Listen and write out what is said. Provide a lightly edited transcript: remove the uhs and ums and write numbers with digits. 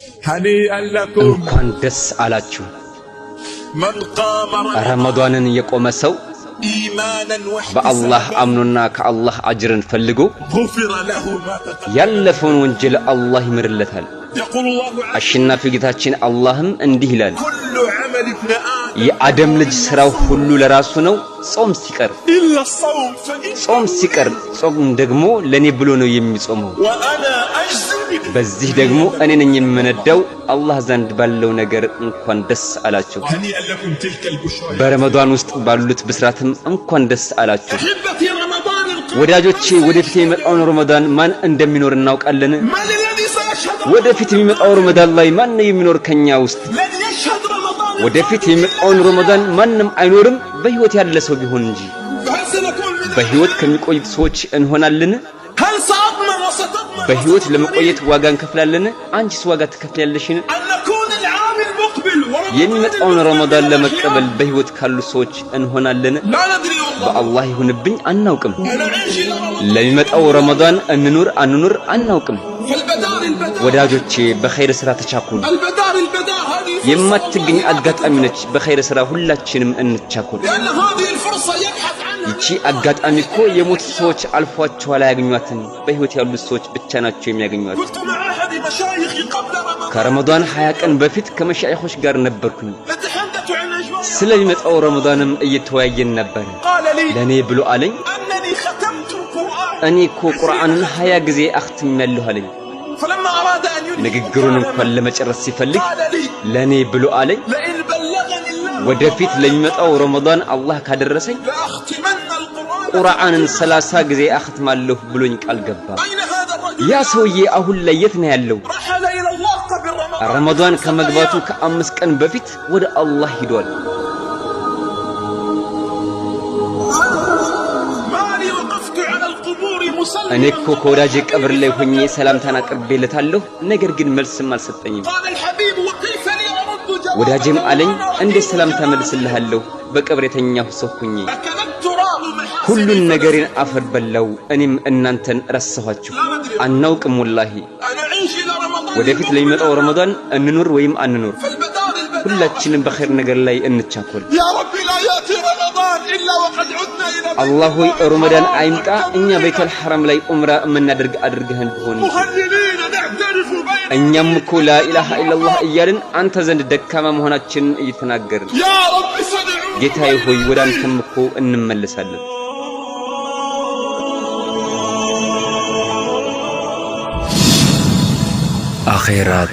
እንኳን ደስ አላችሁ። ረመዳንን የቆመ ሰው በአላህ አምኖና ከአላህ አጅርን ፈልጎ ያለፈውን ወንጀል አላህ ይምርለታል። አሸናፊ ጌታችን አላህም እንዲህ ይላል፣ የአደም ልጅ ስራው ሁሉ ለራሱ ነው ጾም ሲቀር ጾም ደግሞ ለኔ ብሎ ነው የሚጾመው። በዚህ ደግሞ እኔ ነኝ የምነዳው አላህ ዘንድ ባለው ነገር እንኳን ደስ አላችሁ። በረመዳን ውስጥ ባሉት ብስራትም እንኳን ደስ አላችሁ። ወዳጆቼ ወደፊት የሚመጣውን ረመዳን ማን እንደሚኖር እናውቃለን? ወደፊት የሚመጣው ረመዳን ላይ ማን ነው የሚኖር ከኛ ውስጥ? ወደፊት የሚመጣውን ረመዳን ማንም አይኖርም በህይወት ያለ ሰው ቢሆን እንጂ። በህይወት ከሚቆዩት ሰዎች እንሆናለን? በህይወት ለመቆየት ዋጋ እንከፍላለን? አንቺስ ዋጋ ትከፍያለሽን? የሚመጣውን ረመዳን ለመቀበል በህይወት ካሉ ሰዎች እንሆናለን? በአላህ ይሁንብኝ አናውቅም። ለሚመጣው ረመዳን እንኑር አንኑር አናውቅም። ወዳጆቼ በኸይር ስራ ተቻኩሉ። የማትገኝ አጋጣሚ ነች። በኸይር ስራ ሁላችንም እንቻኩል። ይቺ አጋጣሚ እኮ የሞቱ ሰዎች አልፏቸዋል አያገኟትም። በህይወት ያሉት ሰዎች ብቻ ናቸው የሚያገኟት። ከረመዳን 20 ቀን በፊት ከመሻይኾች ጋር ነበርኩኝ። ስለሚመጣው ረመዳንም እየተወያየን ነበር። ለኔ ብሎ አለኝ፣ እኔ እኮ ቁርአንን 20 ጊዜ አختمያለሁ አለኝ። ንግግሩን እንኳን ለመጨረስ ሲፈልግ ለኔ ብሎ አለኝ፣ ወደፊት ለሚመጣው ረመዳን አላህ ካደረሰኝ ቁርአንን 30 ጊዜ አختማለሁ ብሎኝ ቃል ገባ። ያ ሰውዬ አሁን ላይ የት ነው ያለው? ረመዳን ከመግባቱ ከ5 ቀን በፊት ወደ አላህ ሄዷል። እኔ እኮ ከወዳጄ ቀብር ላይ ሆኜ ሰላምታን አቅርቤለታለሁ፣ ነገር ግን መልስም አልሰጠኝም። ወዳጄም አለኝ፣ እንዴት ሰላምታ መልስልሃለሁ በቀብር የተኛሁ ሰው ሆኜ? ሁሉን ነገሬን አፈር በላው፣ እኔም እናንተን ረሳኋችሁ። አናውቅም ወላሂ። ወደፊት ለሚመጣው ረመዳን እንኑር ወይም አንኑር፣ ሁላችንም በኸይር ነገር ላይ እንቻኮል። አላህ ሆይ ረመዳን አይምጣ እኛ ቤተል ሐራም ላይ ዑምራ የምናደርግ አድርገን ቢሆን እኛም እኮ ላኢላሃ ኢላላህ እያልን አንተ ዘንድ ደካማ መሆናችንን እየተናገርን ጌታዬ ሆይ ወደ አንተም እኮ እንመለሳለን። አኺራት